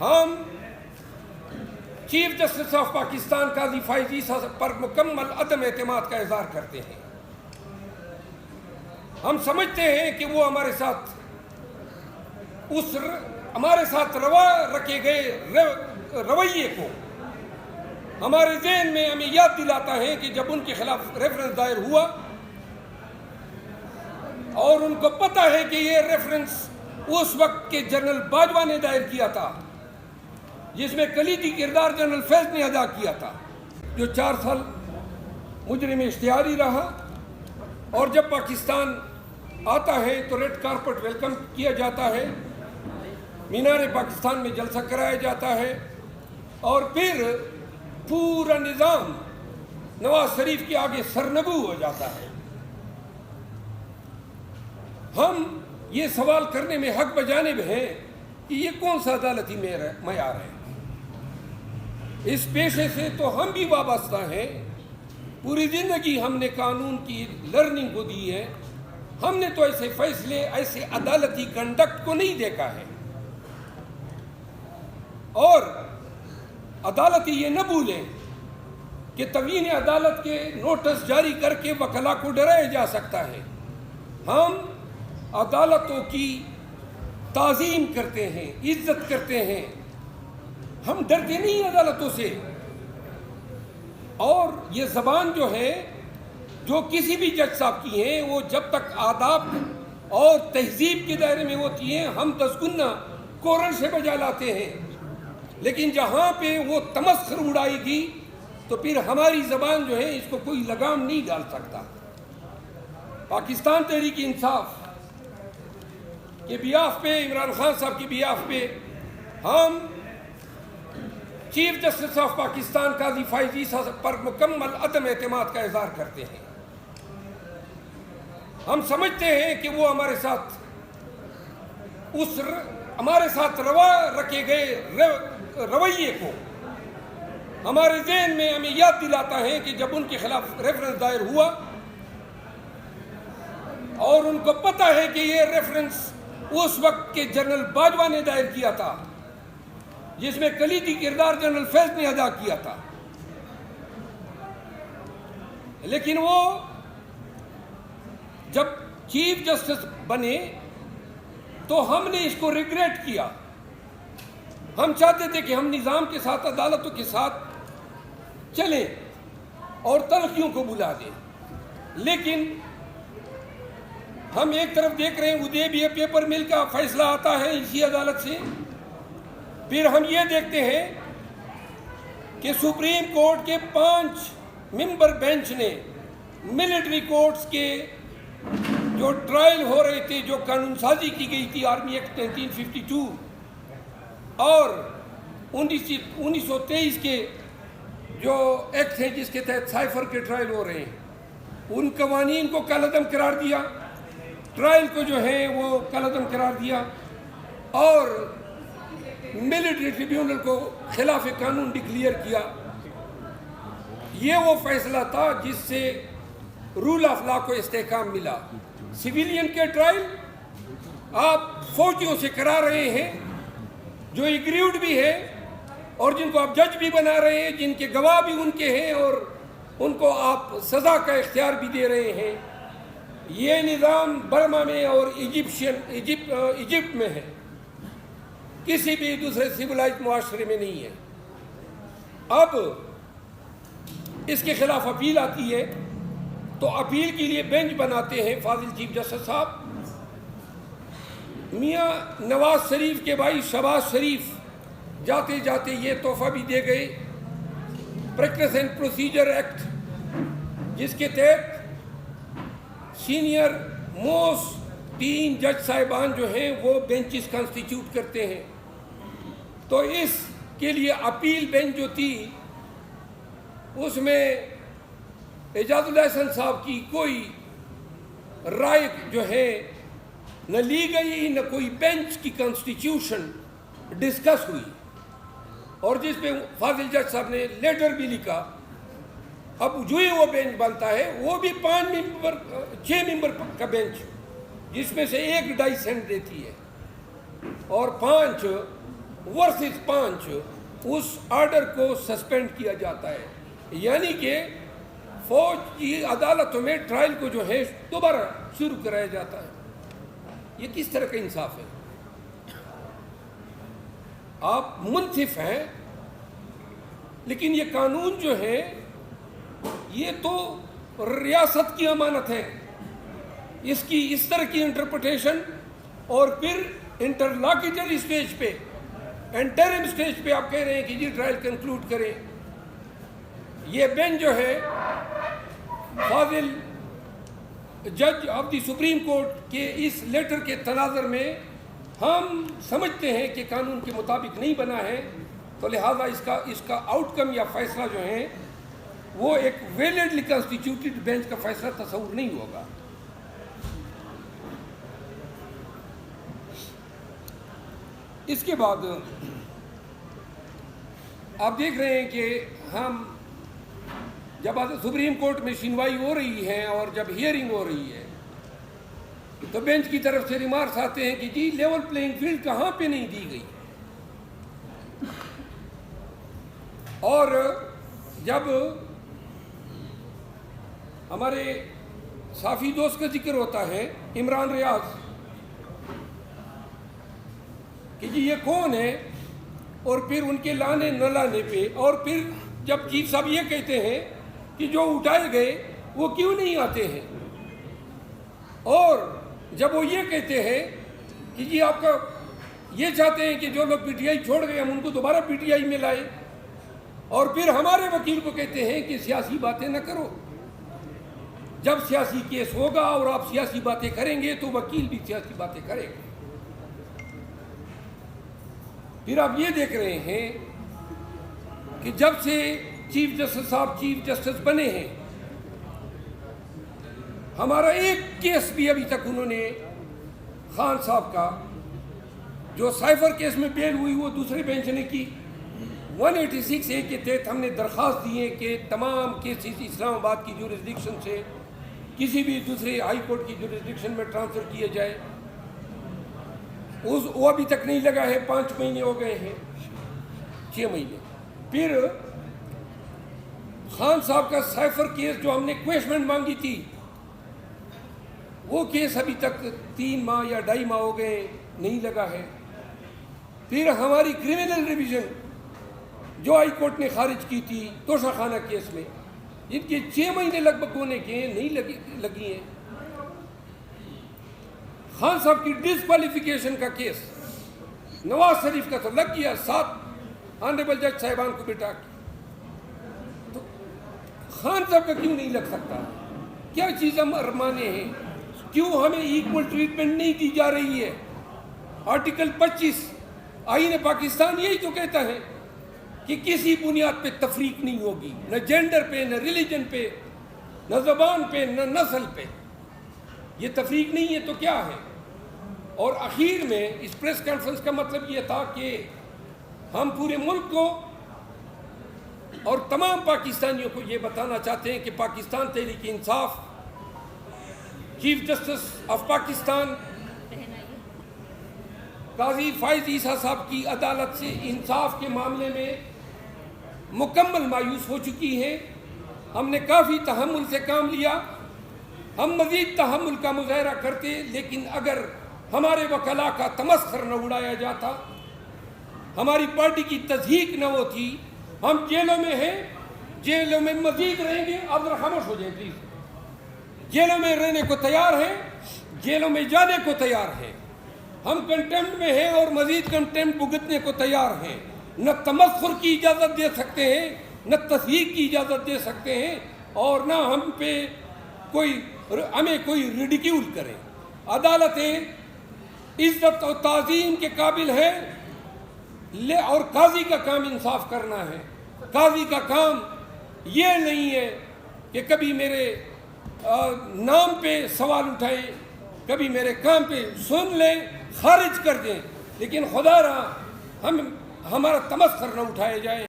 ہم chief justice of Pakistan قاضی فائز عیسیٰ پر مکمل عدم اعتماد کا اظہار کرتے ہیں۔ ہم سمجھتے ہیں کہ وہ ہمارے ساتھ روا رکھے گئے رویے کو ہمارے ذہن میں ہمیں یاد دلاتا ہے کہ جب ان کے خلاف ریفرنس دائر ہوا اور ان کو پتہ ہے کہ یہ ریفرنس اس وقت کے جنرل باجوہ نے دائر کیا تھا، جس میں کلیدی کردار جنرل فیض نے ادا کیا تھا، جو 4 سال مجرم اشتہاری رہا، اور جب پاکستان آتا ہے تو ریڈ کارپٹ ویلکم کیا جاتا ہے، مینار پاکستان میں جلسہ کرایا جاتا ہے، اور پھر پورا نظام نواز شریف کے آگے سرنگو ہو جاتا ہے۔ ہم یہ سوال کرنے میں حق بجانب ہیں کہ یہ کون سا عدالتی معیار ہے؟ اس پیشے سے تو ہم بھی وابستہ ہیں، پوری زندگی ہم نے قانون کی لرننگ کو دی ہے، ہم نے تو ایسے فیصلے، ایسے عدالتی کنڈکٹ کو نہیں دیکھا ہے، اور عدالت یہ نہ بھولیں کہ توہین عدالت کے نوٹس جاری کر کے وکلا کو ڈرایا جا سکتا ہے۔ ہم عدالتوں کی تعظیم کرتے ہیں، عزت کرتے ہیں، ہم ڈرتے نہیں عدالتوں سے، اور یہ زبان جو ہے جو کسی بھی جج صاحب کی ہیں، وہ جب تک آداب اور تہذیب کے دائرے میں ہوتی ہیں ہم 10 گنا کورن سے بجا لاتے ہیں، لیکن جہاں پہ وہ تمسخر اڑائے گی تو پھر ہماری زبان جو ہے اس کو کوئی لگام نہیں ڈال سکتا۔ پاکستان تحریک انصاف کے بیاف پہ، عمران خان صاحب کے بیاف پہ، ہم چیف جسٹس آف پاکستان قاضی فائز عیسیٰ پر مکمل عدم اعتماد کا اظہار کرتے ہیں۔ ہم سمجھتے ہیں کہ وہ ہمارے ساتھ روا رکھے گئے رویے کو ہمارے ذہن میں ہمیں یاد دلاتا ہے کہ جب ان کے خلاف ریفرنس دائر ہوا اور ان کو پتہ ہے کہ یہ ریفرنس اس وقت کے جنرل باجوہ نے دائر کیا تھا، جس میں کلیدی کردار جنرل فیض نے ادا کیا تھا، لیکن وہ جب چیف جسٹس بنے تو ہم نے اس کو ریگریٹ کیا۔ ہم چاہتے تھے کہ ہم نظام کے ساتھ، عدالتوں کے ساتھ چلیں اور تلخیوں کو بلا دیں، لیکن ہم ایک طرف دیکھ رہے ہیں ادے پیپر مل کا فیصلہ آتا ہے اسی عدالت سے، پھر ہم یہ دیکھتے ہیں کہ سپریم کورٹ کے 5 ممبر بینچ نے ملٹری کورٹس کے جو ٹرائل ہو رہے تھے، جو قانون سازی کی گئی تھی آرمی ایکٹ 1952 اور 1923 کے جو ایکٹ ہیں جس کے تحت سائفر کے ٹرائل ہو رہے ہیں، ان قوانین کو کالعدم قرار دیا، ٹرائل کو جو ہے وہ کالعدم قرار دیا، اور ملٹری ٹریبیونل کو خلاف قانون ڈکلیئر کیا۔ یہ وہ فیصلہ تھا جس سے رول آف لا کو استحکام ملا۔ سویلین کے ٹرائل آپ فوجیوں سے کرا رہے ہیں جو ایگریوڈ بھی ہے اور جن کو آپ جج بھی بنا رہے ہیں، جن کے گواہ بھی ان کے ہیں، اور ان کو آپ سزا کا اختیار بھی دے رہے ہیں۔ یہ نظام برما میں اور ایجپٹ میں ہے، کسی بھی دوسرے سیولائزڈ معاشرے میں نہیں ہے۔ اب اس کے خلاف اپیل آتی ہے تو اپیل کے لیے بینچ بناتے ہیں فاضل چیف جسٹس صاحب۔ میاں نواز شریف کے بھائی شہباز شریف جاتے جاتے یہ تحفہ بھی دے گئے، پریکٹس اینڈ پروسیجر ایکٹ، جس کے تحت سینئر موسٹ 3 جج صاحبان جو ہیں وہ بینچز کانسٹیٹیوٹ کرتے ہیں۔ تو اس کے لیے اپیل بینچ جو تھی اس میں اعجاز اللہ احسن صاحب کی کوئی رائے جو ہے نہ لی گئی، نہ کوئی بینچ کی کانسٹیٹیوشن ڈسکس ہوئی، اور جس پہ فاضل جج صاحب نے لیٹر بھی لکھا۔ اب جو ہی وہ بینچ بنتا ہے وہ بھی 6 ممبر کا بینچ، جس میں سے 1 ڈائسنٹ دیتی ہے اور 5 ورسز 5 اس آرڈر کو سسپینڈ کیا جاتا ہے، یعنی کہ فوج کی عدالتوں میں ٹرائل کو جو ہے دوبارہ شروع کرایا جاتا ہے۔ یہ کس طرح کا انصاف ہے؟ آپ منصف ہیں، لیکن یہ قانون جو ہے یہ تو ریاست کی امانت ہے، اس کی اس طرح کی انٹرپریٹیشن، اور پھر انٹرلاکیٹر اسٹیج پہ، انٹرم اسٹیج پہ آپ کہہ رہے ہیں کہ جی ٹرائل کنکلوڈ کریں۔ یہ بینچ جو ہے فاضل جج آف دی سپریم کورٹ کے اس لیٹر کے تناظر میں ہم سمجھتے ہیں کہ قانون کے مطابق نہیں بنا ہے، تو لہٰذا اس کا آؤٹ کم یا فیصلہ جو ہے وہ ایک ویلڈلی کنسٹیٹیوٹڈ بینچ کا فیصلہ تصور نہیں ہوگا۔ اس کے بعد آپ دیکھ رہے ہیں کہ ہم جب سپریم کورٹ میں سنوائی ہو رہی ہے اور جب ہیئرنگ ہو رہی ہے تو بینچ کی طرف سے ریمارکس آتے ہیں کہ جی لیول پلینگ فیلڈ کہاں پہ نہیں دی گئی، اور جب ہمارے صافی دوست کا ذکر ہوتا ہے عمران ریاض کہ جی یہ کون ہے، اور پھر ان کے لانے نہ لانے پہ، اور پھر جب چیف صاحب یہ کہتے ہیں کہ جو اٹھائے گئے وہ کیوں نہیں آتے ہیں، اور جب وہ یہ کہتے ہیں کہ جی آپ کا یہ چاہتے ہیں کہ جو لوگ پی ٹی آئی چھوڑ گئے ہم ان کو دوبارہ پی ٹی آئی میں لائیں، اور پھر ہمارے وکیل کو کہتے ہیں کہ سیاسی باتیں نہ کرو، جب سیاسی کیس ہوگا اور آپ سیاسی باتیں کریں گے تو وکیل بھی سیاسی باتیں کرے گا۔ پھر آپ یہ دیکھ رہے ہیں کہ جب سے چیف جسٹس صاحب چیف جسٹس بنے ہیں ہمارا ایک کیس بھی ابھی تک انہوں نے خان صاحب کا جو سائفر کیس میں بیل ہوئی وہ دوسرے بینچ نے کی، 186A کے تحت ہم نے درخواست دی ہے کہ تمام کیسز اسلام آباد کی جورسڈکشن سے کسی بھی دوسرے ہائی کورٹ کی جورسڈکشن میں ٹرانسفر کیے جائے، وہ ابھی تک نہیں لگا ہے، 5 مہینے ہو گئے ہیں، 6 مہینے۔ پھر خان صاحب کا سائفر کیس جو ہم نے کویشمنٹ مانگی تھی وہ کیس ابھی تک 3 ماہ یا 2.5 ماہ ہو گئے نہیں لگا ہے۔ پھر ہماری کرمنل ریویژن جو ہائی کورٹ نے خارج کی تھی توشہ خانہ کیس میں، جن کے 6 مہینے لگ بھگ ہونے کے نہیں لگی ہیں۔ خان صاحب کی ڈسکوالیفیکیشن کا کیس نواز شریف کا تو لگ گیا، 7 آنریبل جج صاحبان کو بٹھا کے، تو خان صاحب کا کیوں نہیں لگ سکتا؟ کیا چیز ہم ارمانے ہیں؟ کیوں ہمیں ایکول ٹریٹمنٹ نہیں دی جا رہی ہے؟ آرٹیکل 25 آئین پاکستان یہی تو کہتا ہے کہ کسی بنیاد پہ تفریق نہیں ہوگی، نہ جینڈر پہ، نہ ریلیجن پہ، نہ زبان پہ، نہ نسل پہ۔ یہ تفریق نہیں ہے تو کیا ہے؟ اور اخیر میں اس پریس کانفرنس کا مطلب یہ تھا کہ ہم پورے ملک کو اور تمام پاکستانیوں کو یہ بتانا چاہتے ہیں کہ Pakistan Tehreek Insaf chief justice of Pakistan قاضی فائز عیسیٰ صاحب کی عدالت سے انصاف کے معاملے میں مکمل مایوس ہو چکی ہے۔ ہم نے کافی تحمل سے کام لیا، ہم مزید تحمل کا مظاہرہ کرتے، لیکن اگر ہمارے وکلاء کا تمسخر نہ اڑایا جاتا، ہماری پارٹی کی تضحیک نہ ہوتی، ہم جیلوں میں ہیں، جیلوں میں مزید رہیں گے۔ آپ ذرا خاموش ہو جائیں پلیز۔ جیلوں میں رہنے کو تیار ہیں، جیلوں میں جانے کو تیار ہیں، ہم کنٹمپٹ میں ہیں اور مزید کنٹمپٹ بھگتنے کو تیار ہیں۔ نہ تمسخر کی اجازت دے سکتے ہیں، نہ تضحیک کی اجازت دے سکتے ہیں، اور نہ ہمیں کوئی ریڈیکیول کرے۔ عدالتیں عزت و تعظیم کے قابل ہیں، اور قاضی کا کام انصاف کرنا ہے۔ قاضی کا کام یہ نہیں ہے کہ کبھی میرے نام پہ سوال اٹھائیں، کبھی میرے کام پہ سن لیں، خارج کر دیں، لیکن خدا را ہمارا تمسخر نہ اٹھائے جائے۔